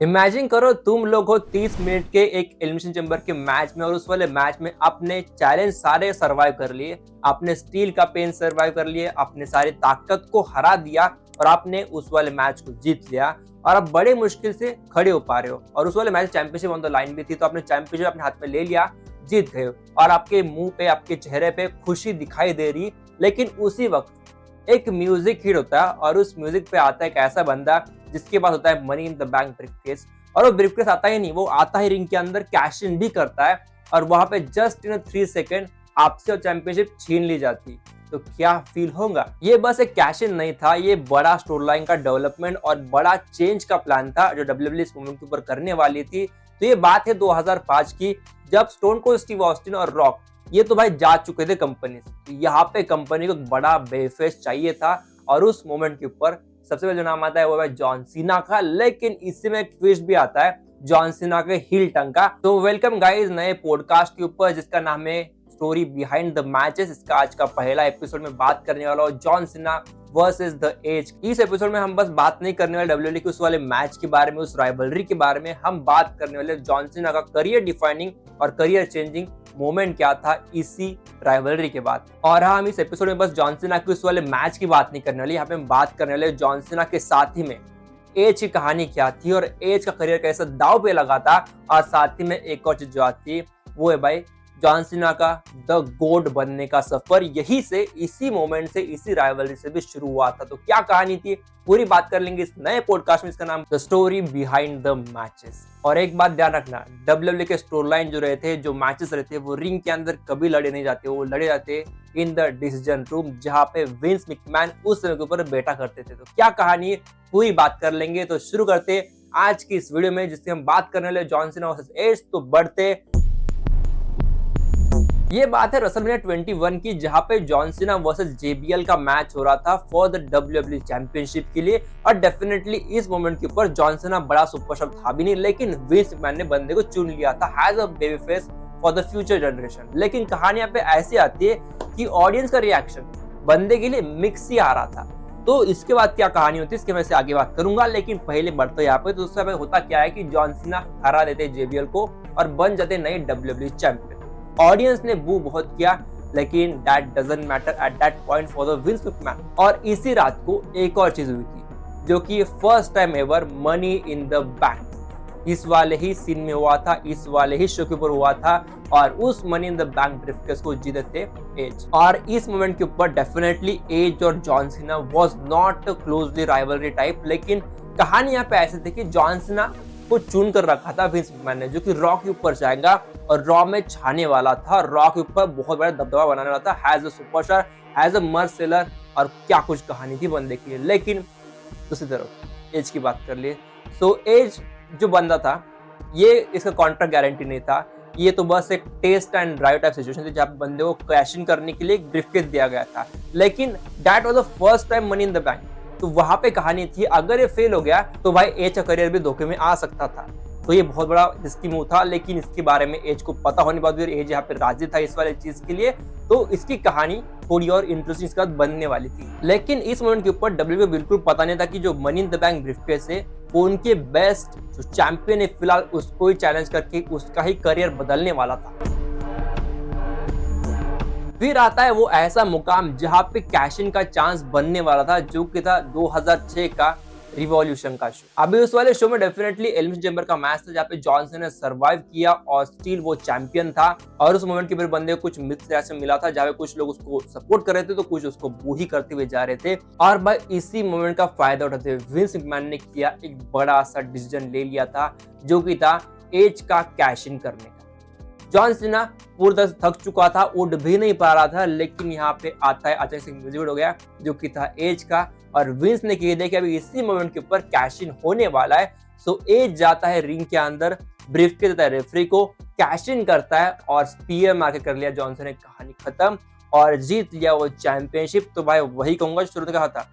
Imagine करो तुम लोग हो 30 मिनट के एक एलिमिनेशन चैम्बर के मैच में और उस वाले मैच में अपने चैलेंज सारे सरवाइव कर लिए। आपने स्टील का पेन सरवाइव कर लिए, अपने सारी ताकत को हरा दिया और आपने उस वाले मैच को जीत लिया और अब बड़े मुश्किल से खड़े हो पा रहे हो और उस वाले match championship on the line भी थी, तो आपने चैंपियनशिप अपने हाथ में ले लिया, जीत गए हो और आपके मुंह पे, आपके चेहरे पे खुशी दिखाई दे रही। लेकिन उसी वक्त एक म्यूजिक हिट होता है और उस म्यूजिक पे आता है एक ऐसा बंदा जिसके पास होता है money in the bank briefcase, और वो ब्रीफकेस आता ही नहीं, वो आता ही रिंग के अंदर कैश इन भी करता है और वहां पे जस्ट इन 3 सेकंड आपसे चैंपियनशिप छीन ली जाती। तो क्या फील होगा? ये बस एक कैश इन नहीं था, ये बड़ा स्टोरी लाइन का डेवलपमेंट और बड़ा चेंज का प्लान था जो डब्ल्यूडब्ल्यूई इस मूवमेंट के ऊपर करने वाली थी। तो ये बात है 2005 की, जब स्टोन कोल्ड स्टीव ऑस्टिन और रॉक ये तो भाई जा चुके थे कंपनी से। यहाँ पे कंपनी को एक बड़ा बेफेस चाहिए था और उस मोमेंट के ऊपर सबसे पहले जो नाम आता है वो है जॉन सीना का। लेकिन इसी में एक ट्विस्ट भी आता है जॉन सीना के हिल टंग का। तो वेलकम गाइस नए पॉडकास्ट के ऊपर जिसका नाम है स्टोरी बिहाइंड द मैचेस। इसका आज का पहला एपिसोड में बात करने वाला हूँ John Cena versus the Edge. इस एपिसोड में हम बस बात नहीं करने वाले डब्ल्यूडब्ल्यूई के उस वाले मैच के बारे में, उस राइवलरी के बारे में, हम बात करने वाले जॉन सीना का करियर डिफाइनिंग और करियर चेंजिंग मोमेंट क्या था इसी राइवलरी के बाद। और हाँ, हम इस एपिसोड में बस जॉन सीना के उस वाले मैच की बात नहीं करने वाले, यहाँ पे हम बात करने वाले जॉन सीना के साथ ही में एज की कहानी क्या थी और एज का करियर कैसा दाव पे लगा था। और साथ ही में एक और चीज जो आती है वो है भाई जॉन सीना का द गोड बनने का सफर। यही से, इसी मोमेंट से, इसी राइवलरी से भी शुरू हुआ था। तो क्या कहानी थी पूरी बात कर लेंगे इस नए पॉडकास्ट में, इसका नाम the story behind the matches. और एक बात ध्यान रखना, डब्ल्यूडब्ल्यूई के स्टोरी लाइन जो रहे थे, जो मैचेस रहते, वो रिंग के अंदर कभी लड़े नहीं जाते, वो लड़े जाते इन द डिसीजन रूम, जहां पे विंस मैकमैन उस समय के ऊपर बैठा करते थे। तो क्या कहानी है पूरी बात कर लेंगे। तो शुरू करते आज की इस वीडियो में जिससे हम बात करने वाले जॉन सीना वर्सेस एज। तो बढ़ते, ये बात है रेसलमेनिया 21 की, जहां पे जॉन सीना वर्सेस जेबीएल का मैच हो रहा था फॉर द डब्ल्यूडब्ल्यूई चैंपियनशिप के लिए। और डेफिनेटली इस मोमेंट के ऊपर जॉन सीना बड़ा सुपरस्टार था भी नहीं, लेकिन विंस मैकमैन ने बंदे को चुन लिया था as a baby face for the future generation. लेकिन कहानी यहाँ पे ऐसी आती है कि ऑडियंस का रिएक्शन बंदे के लिए मिक्स ही आ रहा था। तो इसके बाद क्या कहानी होती है इसके मैं से आगे बात करूंगा, लेकिन पहले बढ़ते यहाँ पे। तो उससे होता क्या है कि जॉन सीना हरा देते जेबीएल को और बन जाते नए डब्ल्यूडब्ल्यूई चैंपियन। ऑडियंस ने बू बहुत किया, लेकिन that doesn't matter at that point for the Vince McMahon. और इसी रात को एक और चीज हुई थी जो कि first time ever money in the bank इस वाले ही सीन में हुआ था, इस वाले ही शो के ऊपर हुआ था और उस money in the bank briefcase को जीते थे एज। और इस मोमेंट के ऊपर डेफिनेटली एज और John Cena was not closely rivalry type, लेकिन कहानी यहाँ पे ऐसी थी कि जॉन सीना को चुन कर रखा था विंस मैकमैन ने, जो कि रॉ के ऊपर जाएगा और रॉ में छाने वाला था, रॉ के ऊपर बहुत बड़ा दबदबा बनाने वाला था as a superstar, as a merch seller, और क्या कुछ कहानी थी बंदे की। लेकिन दूसरी तरफ एज की बात कर लिए। सो एज जो बंदा था, ये इसका कॉन्ट्रैक्ट गारंटी नहीं था, ये तो बस एक test and drive type situation थी जहाँ पे बंदे को कैश इन करने के लिए एक ब्रीफकेस दिया गया था। लेकिन that was the first time money in the bank. तो वहां पे कहानी थी अगर ये फेल हो गया तो भाई एज का करियर भी धोखे में आ सकता था। तो ये बहुत बड़ा रिस्की मूव था, लेकिन इसके बारे में एज को पता होने के बाद भी एज यहाँ पे राजी था इस वाले चीज के लिए। तो इसकी कहानी थोड़ी और इंटरेस्टिंग इसके बाद बनने वाली थी। लेकिन इस मोमेंट के ऊपर डब्ल्यूडब्ल्यूई को बिल्कुल पता नहीं था कि जो money in the bank briefcase है वो उनके बेस्ट जो चैंपियन है फिलहाल उसको ही चैलेंज करके उसका ही करियर बदलने वाला था। फिर आता है वो ऐसा मुकाम जहां पे कैश इन का चांस बनने वाला था, जो कि था 2006 का रिवॉल्यूशन का शो। अभी उस वाले शो में डेफिनेटली एलिमिनेशन चैम्बर का मैच था जहाँ पे जॉन सीना ने सर्वाइव किया और स्टिल वो चैंपियन था। और उस मोमेंट के फिर बंदे को कुछ मिक्स रिएक्शन मिला था, जहाँ पे कुछ लोग उसको सपोर्ट कर रहे थे तो कुछ उसको बू ही करते हुए जा रहे थे। और भाई इसी मोमेंट का फायदा उठाते हुए विंस मैकमैन ने किया एक बड़ा सा डिसीजन ले लिया था, जो कि था एज का कैश इन करने का। जॉन सीना पूरी तरह से थक चुका था, उठ भी नहीं पा रहा था, लेकिन यहाँ पे आता है अचानक से म्यूजिक हो गया जो कि था एज का। और विंस ने कह दिया कि अभी इसी मोमेंट के ऊपर कैश इन होने वाला है। सो एज जाता है रिंग के अंदर, ब्रीफकेस देता है रेफरी को, कैश इन करता है और स्पीयर मार के कर लिया जॉन सीना ने, कहानी खत्म और जीत लिया वो चैंपियनशिप। तो भाई वही कहूंगा शुरू में कहा था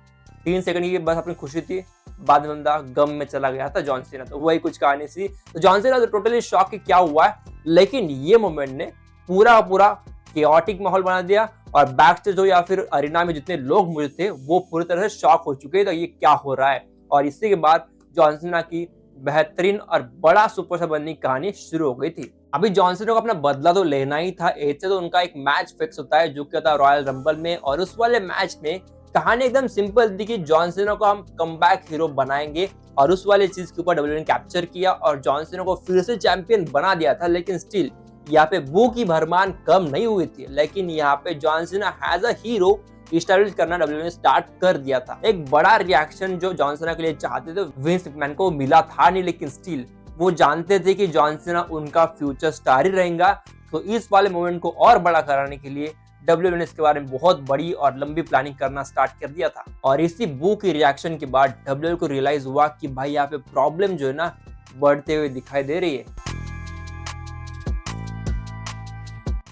3 सेकंड की बस अपनी खुशी थी, बाद में बंदा गम में चला गया था जॉन सीना। तो वही कुछ कहानी थी। तो जॉन सीना तो टोटली शॉक कि क्या हुआ है, लेकिन ये मोमेंट ने पूरा केओटिक माहौल बना दिया और बैक स्टेज हो या फिर अरीना में जितने लोग मौजूद थे वो पूरी तरह से शॉक हो चुके थे, तो ये क्या हो रहा है। और इसी के बाद जॉन सीना की बेहतरीन और बड़ा सुपरस्टार बनने की कहानी शुरू हो गई थी। अभी जॉन सीना को अपना बदला तो लेना ही था एज से, तो उनका एक मैच फिक्स होता है जो कि होता है रॉयल रंबल में। और उस वाले मैच में कहानी एकदम सिंपल थी कि जॉन सीना को हम कमबैक हीरो बनाएंगे, और उस वाले चीज के ऊपर डब्ल्यूडब्ल्यूई ने कैप्चर किया और जॉन सीना को फिर से चैंपियन बना दिया था। लेकिन स्टिल यहाँ पे बू की भरमान कम नहीं हुई थी, लेकिन यहाँ पे John Cena as a hero establish करना डब्ल्यूडब्ल्यूई ने स्टार्ट कर दिया था। एक बड़ा रिएक्शन जो जॉन सीना के लिए चाहते थे विंस मैकमैन को मिला था नहीं, लेकिन स्टिल वो जानते थे कि जॉन सीना उनका फ्यूचर स्टार ही रहेगा। तो इस वाले मोमेंट को और बड़ा कराने के लिए डब्ल्यूडब्ल्यूई ने इसके बारे में बहुत बड़ी और लंबी प्लानिंग करना स्टार्ट कर दिया था। और इसी बू की रिएक्शन के बाद डब्ल्यूडब्ल्यूई को रियलाइज हुआ कि भाई यहाँ पे प्रॉब्लम जो है ना बढ़ते हुए दिखाई दे रही है।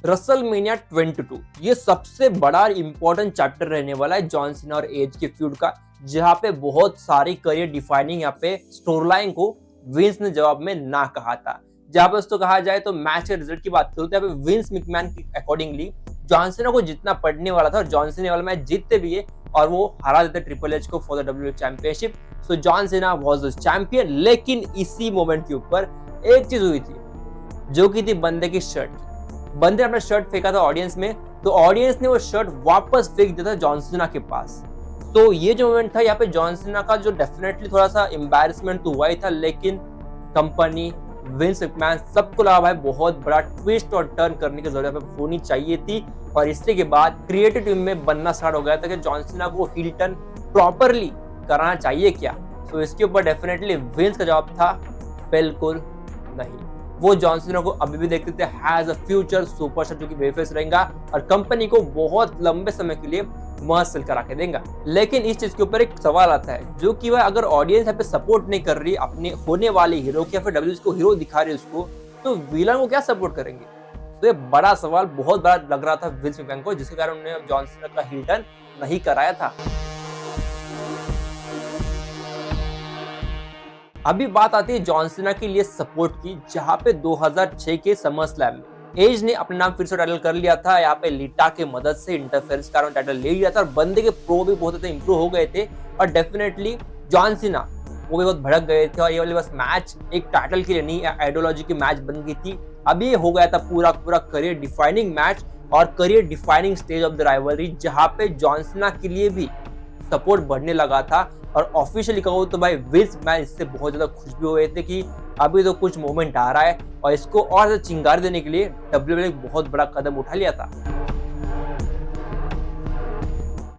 रेसलमेनिया 22 ये सबसे बड़ा इंपॉर्टेंट चैप्टर रहने वाला है जॉन सीना और एज के फ्यूड का, जहाँ पे बहुत सारी करियर डिफाइनिंग यहाँ पे स्टोरी लाइन को विंस ने जवाब में ना कहा था। जहाँ पे उसको कहा जाए तो मैच के रिजल्ट की बात करूँ तो यहाँ पे विंस मैकमैन की अकॉर्डिंगली जॉन सीना को जितना पड़ने वाला था, और जॉन सीना वाला मैच जीतते भी है और वो हरा देते ट्रिपल एच को for the WWE championship. So John Cena was the champion. लेकिन इसी मोमेंट के ऊपर एक चीज हुई थी जो की थी बंदे की शर्ट। बंदे ने अपना शर्ट फेंका था ऑडियंस में, तो ऑडियंस ने वो शर्ट वापस फेंक दिया था जॉन सीना के पास। तो ये जो मोमेंट था यहाँ पे जॉन सीना का जो डेफिनेटली थोड़ा सा एम्बैरेसमेंट तो हुआ ही था, लेकिन कंपनी विंस मैकमैन सबको लगा भाई बहुत बड़ा ट्विस्ट और टर्न करने की जरूरत होनी चाहिए थी। और इससे के बाद क्रिएटिव टीम में बनना स्टार्ट हो गया था कि जॉन सीना को हिल टर्न प्रॉपरली कराना चाहिए क्या। तो इसके ऊपर डेफिनेटली विंस का जवाब था बिल्कुल नहीं। वो जॉन सीना को अभी भी देखते थे हैज अ फ्यूचर सुपरस्टार जो कि बेफेस रहेगा और कंपनी को बहुत लंबे समय के लिए मसल करा के देगा। लेकिन इस चीज के ऊपर एक सवाल आता है जो कि वह अगर ऑडियंस यहाँ पे सपोर्ट नहीं कर रही अपने होने वाले हीरो की, या फिर डब्ल्यूडब्ल्यूई को हीरो दिखा रही उसको, तो विलन को क्या सपोर्ट करेंगे। तो ये बड़ा सवाल बहुत बड़ा लग रहा था विंस मैकमैन को, जिसके कारण उन्होंने जॉन सीना का हिल टर्न नहीं कराया था। अभी बात आती है जॉन सीना के लिए सपोर्ट की, जहां पे 2006 के समरस्लैम में एज ने अपना नाम फिर से टाइटल कर लिया था। यहाँ पे लीटा के मदद से इंटरफेरेंस के कारण टाइटल ले लिया था और बंदे के प्रो भी बहुत इंप्रूव हो गए थे। और डेफिनेटली जॉन सीना वो भी बहुत भड़क गए थे और ये वाली बस मैच एक टाइटल के लिए नहीं, आइडियोलॉजी की मैच बन गई थी। अभी ये हो गया था पूरा करियर डिफाइनिंग मैच और career defining stage of the rivalry, जहाँ पे जॉन सीना के लिए भी सपोर्ट बढ़ने लगा था। और ऑफिशियली कहूँ तो भाई विंस मैकमैन इससे बहुत ज्यादा खुश भी हुए थे कि अभी तो कुछ मोमेंट आ रहा है, और इसको और ज्यादा चिंगारी देने के लिए डब्ल्यूडब्ल्यूई ने बहुत बड़ा कदम उठा लिया था।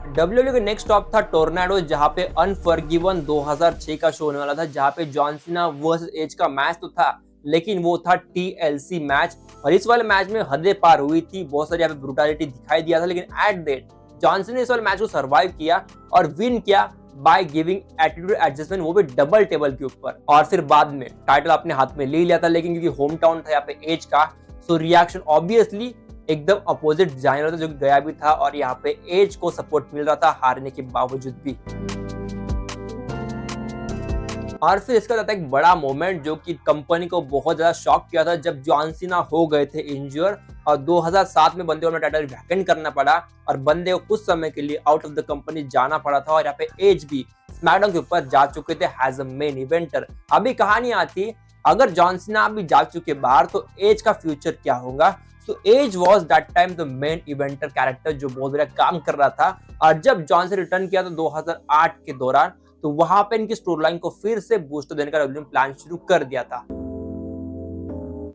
डब्ल्यूडब्ल्यूई का नेक्स्ट स्टॉप था टोर्नाडो, जहां पे अनफॉरगिवन 2006 का शो होने वाला था, जहां पे जॉन सीना वर्सेस एज का मैच तो था, लेकिन वो था TLC मैच। और इस वाले मैच में हदें पार हुई थी, बहुत सारी यहाँ पे ब्रूटैलिटी दिखाई दिया था, लेकिन एट दैट जॉन सीना ने इस वाले मैच को सर्वाइव किया और विन किया बाय गिविंग एटीट्यूड एडजस्टमेंट, वो भी डबल टेबल के ऊपर। और फिर बाद में टाइटल अपने हाथ में ले लिया था, लेकिन क्योंकि होम टाउन था यहाँ पे एज का, सो रिएक्शन ऑब्वियसली एकदम अपोजिट जाने वाला था, जो कि गया भी था। और यहाँ पे एज को सपोर्ट मिल रहा था हारने के बावजूद भी। और फिर इसका था एक बड़ा मोमेंट जो कि कंपनी को बहुत ज्यादा शॉक किया था, जब जॉन सीना हो गए थे इंज्योर और 2007 में बंदे को अपना टाइटल वैकेंट करना पड़ा और बंदे को कुछ समय के लिए आउट ऑफ द कंपनी जाना पड़ा था। और यहाँ पे एज भी स्मैकडाउन के ऊपर जा चुके थे एज अ मेन इवेंटर। अभी कहानी आती, अगर जॉन सीना अभी जा चुके बाहर तो एज का फ्यूचर क्या होगा। So as was that time the main eventer character जो बहुत बड़ा काम कर रहा था। और जब जॉन से रिटर्न किया था 2008 के दौरान, तो वहां पे इनकी स्टोरी लाइन को फिर से बूस्ट देने का डब्ल्यूडब्ल्यूई प्लान शुरू कर दिया था।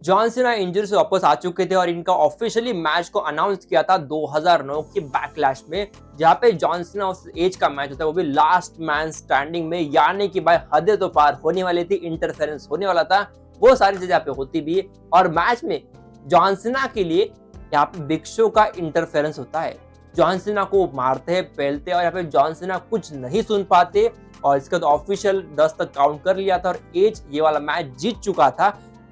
जॉन सीना इंजरी से वापस आ चुके थे और इनका ऑफिशियली मैच को अनाउंस किया था 2009 के बैकलैश में, जहां पे जॉन सीना उस एज का मैच होता है, वो भी लास्ट मैन स्टैंडिंग में, यानी कि भाई हदें तो पार होने वाली थी, इंटरफेरेंस होने वाला था, वो सारी चीजें यहाँ पे होती भी। और मैच में जॉन सीना के लिए यहाँ पे बिग शो का इंटरफेरेंस होता है, जॉन सीना को मारते हैं, पहलते हैं और यहाँ पे जॉन सीना कुछ नहीं सुन पाते। और इसका तो ऑफिशियल 10 तक काउंट कर लिया था और एज ये वाला मैच जीत चुका था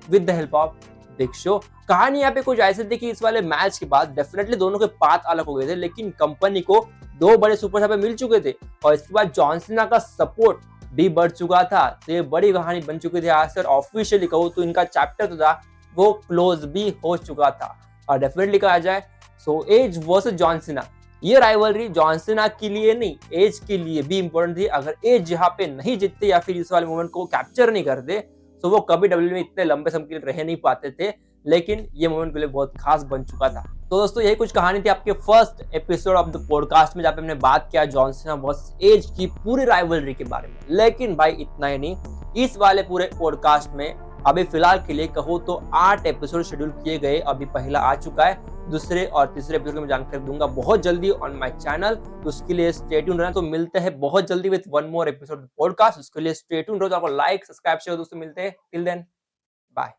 with the help of big show. कहानी यहाँ पे कुछ ऐसे थी कि इस वाले मैच के बाद डेफिनेटली दोनों के पाथ अलग हो गए थे, लेकिन कंपनी को 2 बड़े सुपरस्टार पे मिल चुके थे और इसके बाद जॉन सीना का सपोर्ट भी बढ़ चुका था। तो ये बड़ी कहानी बन चुकी थी आज सर। ऑफिशियली कहूँ तो इनका चैप्टर तो था वो क्लोज भी हो चुका था। और डेफिनेटली कहा जाए so as versus John Cena, ये राइवलरी जॉन सीना के लिए नहीं, एज के लिए भी इंपॉर्टेंट थी। अगर एज यहाँ पे नहीं जीतते या फिर इस वाले मोमेंट को कैप्चर नहीं करते तो वो कभी डब्ल्यू में इतने लंबे समय के लिए रह नहीं पाते थे। लेकिन ये मोमेंट के लिए बहुत खास बन चुका था। तो दोस्तों यही कुछ कहानी थी आपके first episode of the podcast में, जहाँ पे हमने बात किया जॉन सीना वर्सेस एज की पूरी राइवलरी के बारे में। लेकिन भाई इतना ही नहीं, इस वाले पूरे पॉडकास्ट में अभी फिलहाल के लिए कहो तो 8 एपिसोड शेड्यूल किए गए। अभी पहला आ चुका है, दूसरे और तीसरे एपिसोड में जानकारी दूंगा बहुत जल्दी ऑन माय चैनल। तो उसके लिए स्टे ट्यून रहना। तो मिलते हैं बहुत जल्दी with one more episode podcast. उसके लिए स्टे ट्यून रहो। तो आपको लाइक सब्सक्राइब शेयर दोस्तों, मिलते हैं। Till then bye.